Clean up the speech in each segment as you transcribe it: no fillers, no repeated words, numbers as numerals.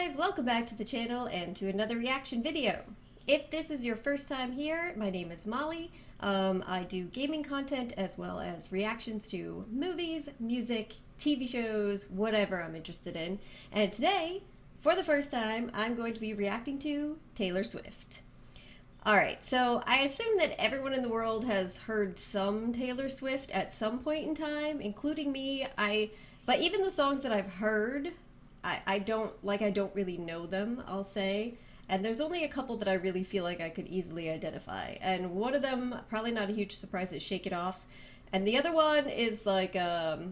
guys, welcome back to the channel and to another reaction video. If this is your first time here, my name is Molly. I do gaming content as well as reactions to movies, music, TV shows, whatever I'm interested in. And today, for the first time, I'm going to be reacting to Taylor Swift. Alright, so I assume that everyone in the world has heard some Taylor Swift at some point in time, including me. But even the songs that I've heard, I don't really know them, I'll say. And there's only a couple that I really feel like I could easily identify. And one of them, probably not a huge surprise, is Shake It Off. And the other one is like, I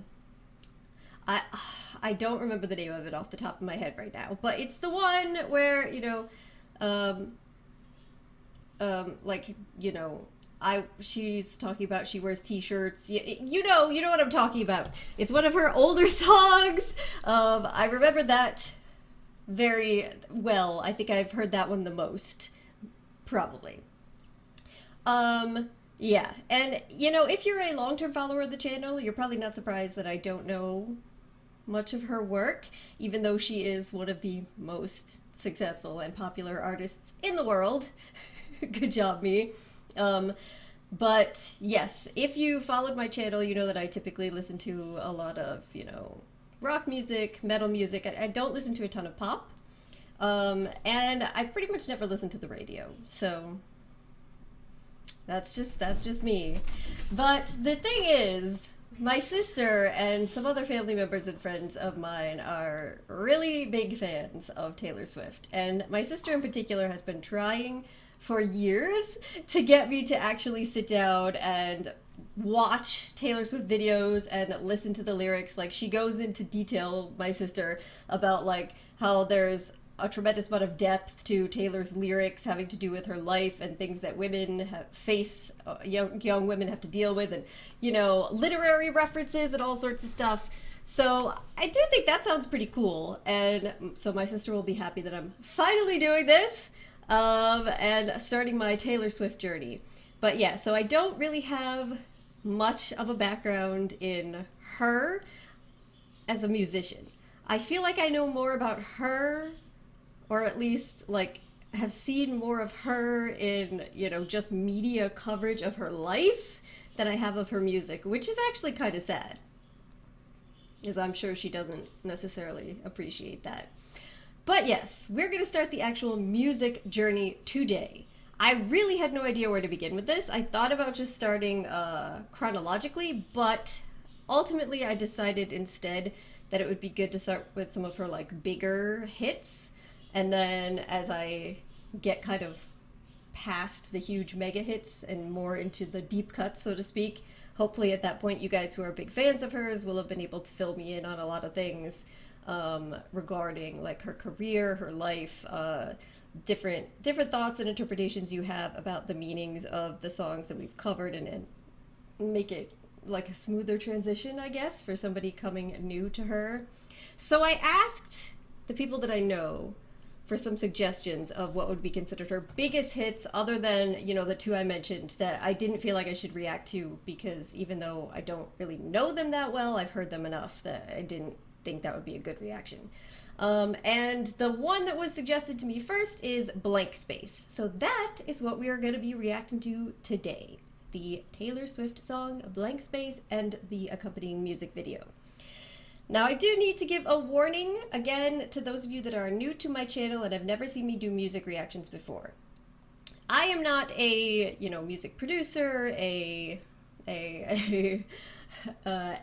don't remember the name of it off the top of my head right now. But it's the one where, she's talking about she wears t-shirts. You know what I'm talking about. It's one of her older songs. I remember that very well. I think I've heard that one the most, probably. Yeah, and if you're a long-term follower of the channel, you're probably not surprised that I don't know much of her work, even though she is one of the most successful and popular artists in the world. Good job, me. But yes, if you followed my channel, you know that I typically listen to a lot of, rock music, metal music. I don't listen to a ton of pop. And I pretty much never listen to the radio. So that's just me. But the thing is, my sister and some other family members and friends of mine are really big fans of Taylor Swift. And my sister in particular has been trying for years to get me to actually sit down and watch Taylor Swift videos and listen to the lyrics. Like, she goes into detail, my sister, about like how there's a tremendous amount of depth to Taylor's lyrics having to do with her life and things that women face, young women have to deal with, and literary references and all sorts of stuff. So I do think that sounds pretty cool, and so my sister will be happy that I'm finally doing this and starting my Taylor Swift journey. But yeah, so I don't really have much of a background in her as a musician. I feel like I know more about her, or at least like have seen more of her in, just media coverage of her life than I have of her music, which is actually kind of sad, because I'm sure she doesn't necessarily appreciate that. But yes, we're going to start the actual music journey today. I really had no idea where to begin with this. I thought about just starting chronologically, but ultimately I decided instead that it would be good to start with some of her like bigger hits. And then as I get kind of past the huge mega hits and more into the deep cuts, so to speak, hopefully at that point you guys who are big fans of hers will have been able to fill me in on a lot of things regarding like her career, her life, different thoughts and interpretations you have about the meanings of the songs that we've covered, and make it like a smoother transition, I guess, for somebody coming new to her. So I asked the people that I know for some suggestions of what would be considered her biggest hits, other than, the two I mentioned that I didn't feel like I should react to, because even though I don't really know them that well, I've heard them enough that I didn't think that would be a good reaction. And the one that was suggested to me first is Blank Space. So that is what we are going to be reacting to today. The Taylor Swift song Blank Space and the accompanying music video. Now, I do need to give a warning, again, to those of you that are new to my channel and have never seen me do music reactions before. I am not a, music producer, a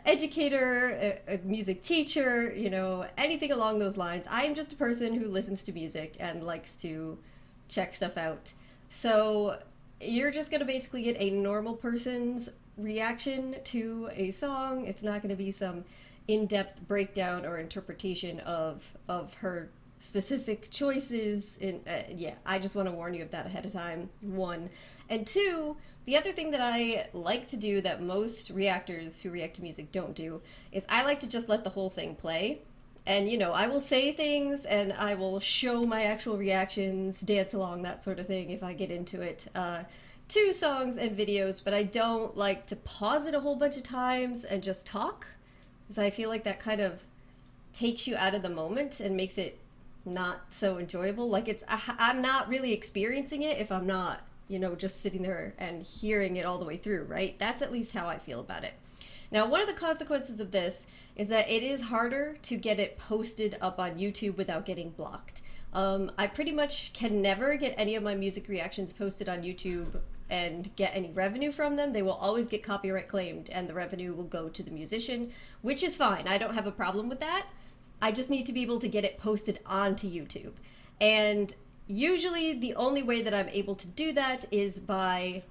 educator, a music teacher, anything along those lines. I am just a person who listens to music and likes to check stuff out. So you're just going to basically get a normal person's reaction to a song. It's not going to be some in-depth breakdown or interpretation of her specific choices. Yeah, I just want to warn you of that ahead of time, one. And two, the other thing that I like to do that most reactors who react to music don't do is I like to just let the whole thing play. And, I will say things and I will show my actual reactions, dance along, that sort of thing if I get into it, to songs and videos, but I don't like to pause it a whole bunch of times and just talk, because I feel like that kind of takes you out of the moment and makes it not so enjoyable. Like I'm not really experiencing it if I'm not, you know, just sitting there and hearing it all the way through, right? That's at least how I feel about it. Now, one of the consequences of this is that it is harder to get it posted up on YouTube without getting blocked. I pretty much can never get any of my music reactions posted on YouTube and get any revenue from them. They will always get copyright claimed and the revenue will go to the musician, which is fine. I don't have a problem with that. I just need to be able to get it posted onto YouTube. And usually the only way that I'm able to do that is by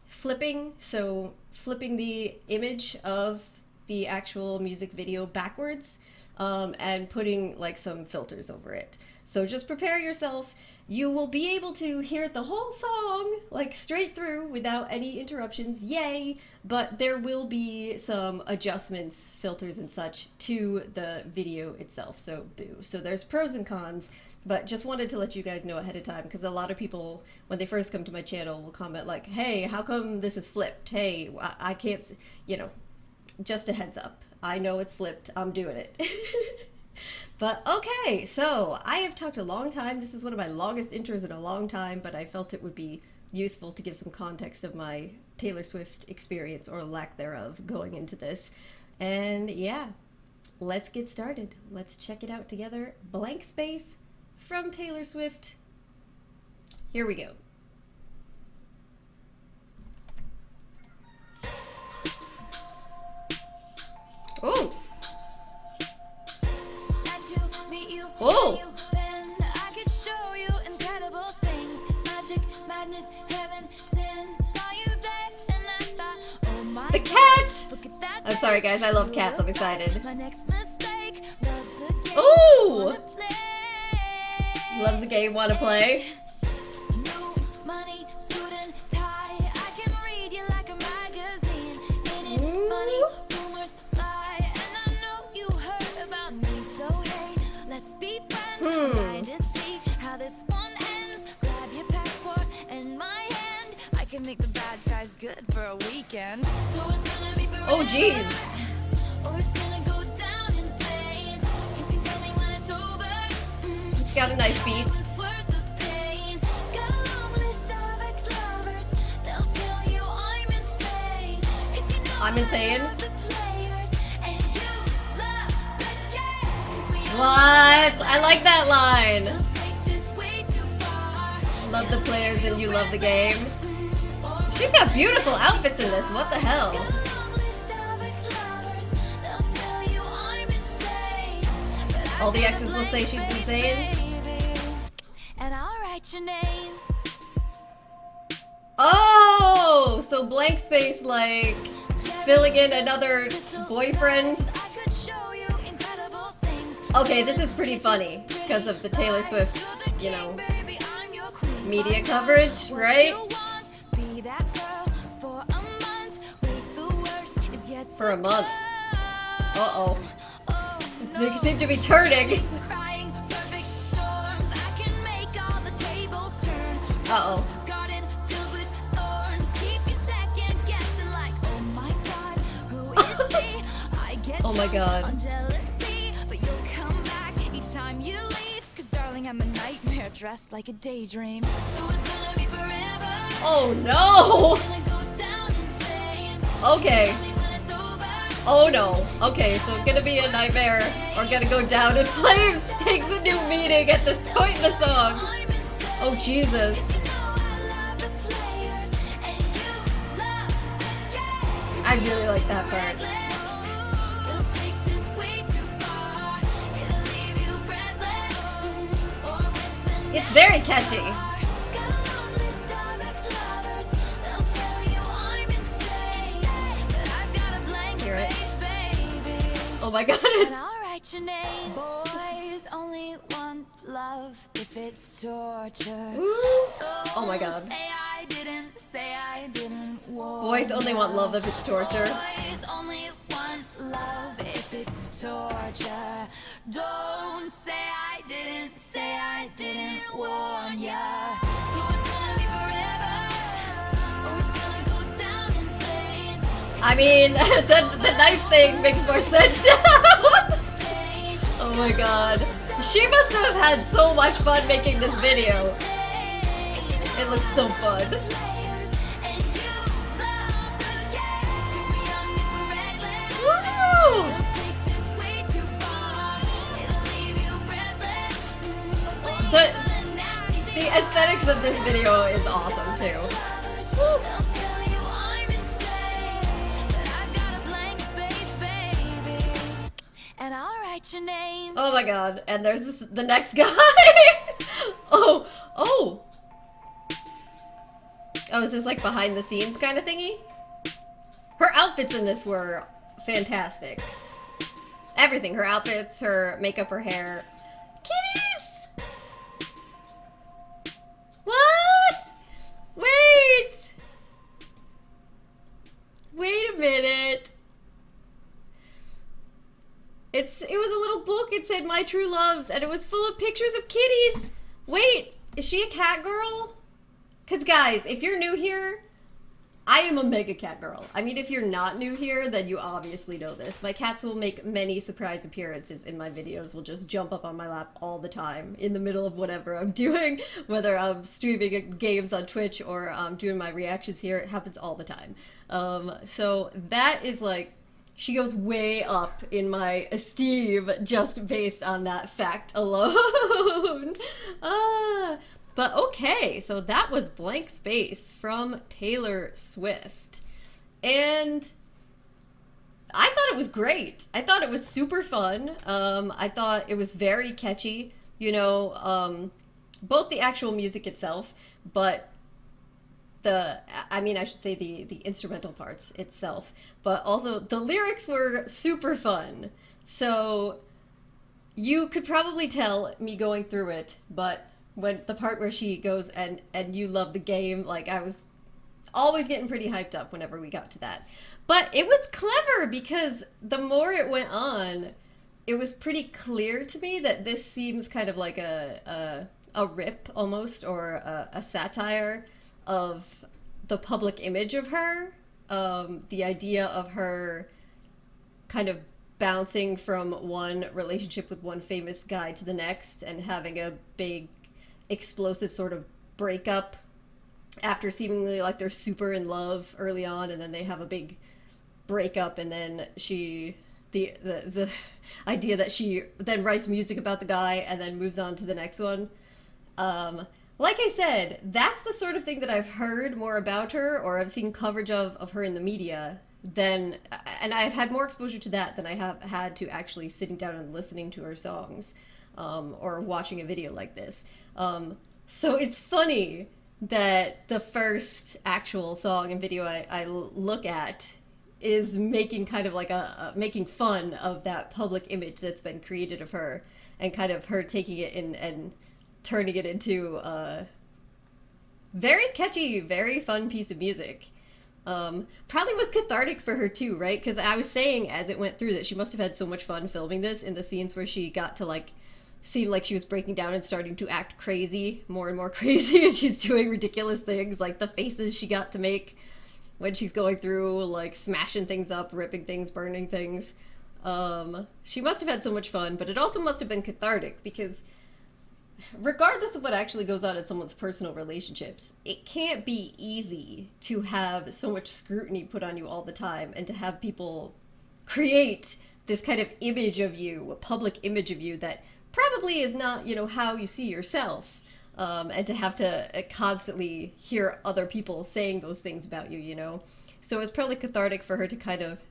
flipping. So flipping the image of the actual music video backwards and putting like some filters over it. So just prepare yourself. You will be able to hear the whole song like straight through without any interruptions, yay! But there will be some adjustments, filters and such to the video itself, so boo. So there's pros and cons, but just wanted to let you guys know ahead of time because a lot of people, when they first come to my channel, will comment like, hey, how come this is flipped? Hey, I can't, you know, just a heads up. I know it's flipped, I'm doing it. But okay, so I have talked a long time. This is one of my longest intros in a long time, but I felt it would be useful to give some context of my Taylor Swift experience or lack thereof going into this. And yeah, let's get started. Let's check it out together. Blank Space from Taylor Swift. Here we go. Oh! Oh! I could show you incredible things. Magic, madness, heaven, sin. Saw you there and I thought, oh my the cat! look at that. I'm sorry guys, I love cats, I'm excited. My next mistake, love's a game. Ooh! Wanna play. Loves the game, wanna play? New money, suit and tie. I can read you like a magazine. Ain't it funny? Rumors lie. And I know you heard about me, so hey, let's be friends. Trying to see how this one ends. Grab your passport and my hand. I can make the bad guys good for a weekend. So it's gonna be forever. Oh jeez. Or it's gonna go down in flames. You can tell me when it's over. It's got a nice beat. It's worth the pain. Got a long list of ex-lovers. They'll tell you I'm insane. 'Cause you know I'm insane. I love the players and you love the game. 'Cause we all What? I like that line. will take this way too far. Love the players and you love the game. She's got beautiful outfits in this. What the hell? Got a long list of ex-lovers. They'll tell you I'm insane. But I've All the got a exes will say blank she's space, insane. baby, and I'll write your name. Oh, so blank space like filling in another boyfriend. I could show you incredible things. Okay, this is pretty funny because of the Taylor Swift, you know, Baby, I'm your queen. media coverage, right? You want, be that girl for a month. Wait, the worst is yet to For a month. come. Uh-oh. Oh, They seem to be turning. crying, perfect storms. I can make all the tables turn. Uh-oh. Garden filled with thorns. Keep you second guessing like, oh my god, who is she? I get Oh my drunk God. on jealousy, but you'll come back each time you leave. 'Cause darling, I'm a nightmare dressed like a daydream. So it's gonna be forever. Oh no. Gonna go down in flames. Okay. Tell me when it's over. Oh no. Okay, so gonna be a nightmare or gonna go down in flames takes a new meaning at this point in the song. I'm insane. Oh Jesus. You know I love the players and you love the game. I really like that part. We'll take this way too far. It'll leave you breathless. Or with the It's very catchy. got a long list of ex-lovers. They'll tell you I'm insane. But I've got a blank Hear it. space, baby. Oh my god. And I'll write your name. Boys only want love if it's torture. Ooh. Oh my Don't god. say I didn't want. Boys only want love if it's torture. Boys only want love if it's torture. Don't say I didn't warn ya. So it's gonna be forever, or it's gonna go down in flames. I mean, the knife thing makes more sense now. Pain. Oh my god. She must have had so much fun making this video. It looks so fun. Woo! The aesthetics of this video is awesome too. And I'll write your name. Oh my god, and there's the next guy. Oh. Oh, is this like behind the scenes kind of thingy? Her outfits in this were fantastic. Everything, her outfits, her makeup, her hair. Kitties! What? Wait! Wait a minute. It was a little book, it said My True Loves, and it was full of pictures of kitties. Wait, is she a cat girl? Because guys, if you're new here, I am a mega cat girl. I mean, if you're not new here, then you obviously know this. My cats will make many surprise appearances in my videos, will just jump up on my lap all the time in the middle of whatever I'm doing, whether I'm streaming games on Twitch or doing my reactions here. It happens all the time. So that is like, she goes way up in my esteem just based on that fact alone. But okay, so that was Blank Space from Taylor Swift. And I thought it was great. I thought it was super fun. I thought it was very catchy. You know, both the actual music itself, but I should say the instrumental parts itself, but also the lyrics were super fun. So you could probably tell me going through it, but when the part where she goes and you love the game, like I was always getting pretty hyped up whenever we got to that. But it was clever because the more it went on, it was pretty clear to me that this seems kind of like a rip almost, or a satire of the public image of her. The idea of her kind of bouncing from one relationship with one famous guy to the next and having a big explosive sort of breakup after seemingly like they're super in love early on, and then they have a big breakup, and then the idea that she then writes music about the guy and then moves on to the next one. Like I said, that's the sort of thing that I've heard more about her, or I've seen coverage of her in the media, and I've had more exposure to that than I have had to actually sitting down and listening to her songs, or watching a video like this. So it's funny that the first actual song and video I look at is making kind of like making fun of that public image that's been created of her, and kind of her taking it and turning it into a very catchy, very fun piece of music. Probably was cathartic for her too, right? Because I was saying as it went through that she must have had so much fun filming this, in the scenes where she got to like seem like she was breaking down and starting to act crazy, more and more crazy, and she's doing ridiculous things, like the faces she got to make when she's going through, like smashing things up, ripping things, burning things. She must have had so much fun, but it also must have been cathartic, because regardless of what actually goes on in someone's personal relationships, it can't be easy to have so much scrutiny put on you all the time, and to have people create this kind of image of you, a public image of you that probably is not, you know, how you see yourself, and to have to constantly hear other people saying those things about you, you know? So it was probably cathartic for her to kind of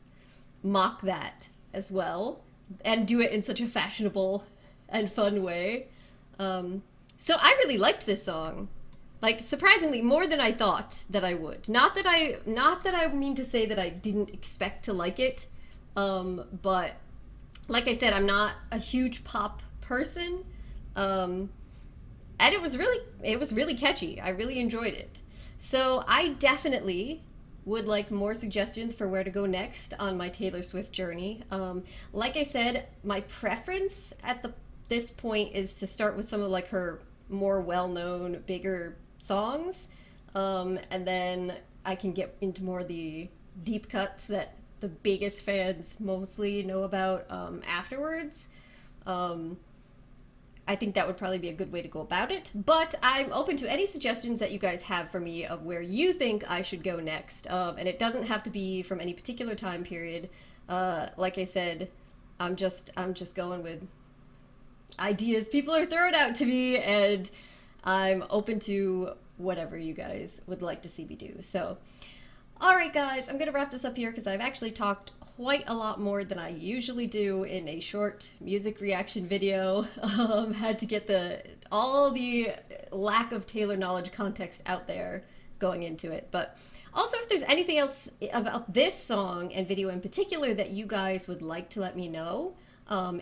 mock that as well, and do it in such a fashionable and fun way. So I really liked this song. Like, surprisingly, more than I thought that I would. Not that I mean to say that I didn't expect to like it, but like I said, I'm not a huge pop person, and it was really catchy. I really enjoyed it. So I definitely would like more suggestions for where to go next on my Taylor Swift journey. Like I said, my preference at this point is to start with some of like her more well-known, bigger songs, and then I can get into more of the deep cuts that the biggest fans mostly know about afterwards. I think that would probably be a good way to go about it. But I'm open to any suggestions that you guys have for me of where you think I should go next. And it doesn't have to be from any particular time period. Like I said, I'm just going with ideas people are throwing out to me, and I'm open to whatever you guys would like to see me do. So, all right, guys, I'm gonna wrap this up here because I've actually talked quite a lot more than I usually do in a short music reaction video. Had to get all the lack of Taylor knowledge context out there going into it. But also, if there's anything else about this song and video in particular that you guys would like to let me know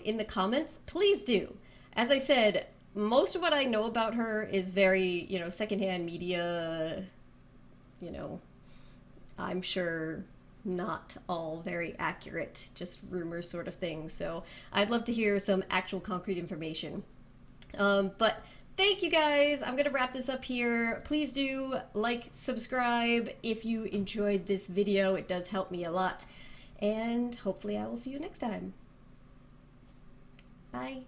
in the comments, please do. As I said, most of what I know about her is very, secondhand media, I'm sure not all very accurate, just rumors sort of thing. So I'd love to hear some actual concrete information. But thank you guys. I'm going to wrap this up here. Please do like, subscribe if you enjoyed this video. It does help me a lot. And hopefully I will see you next time. Bye.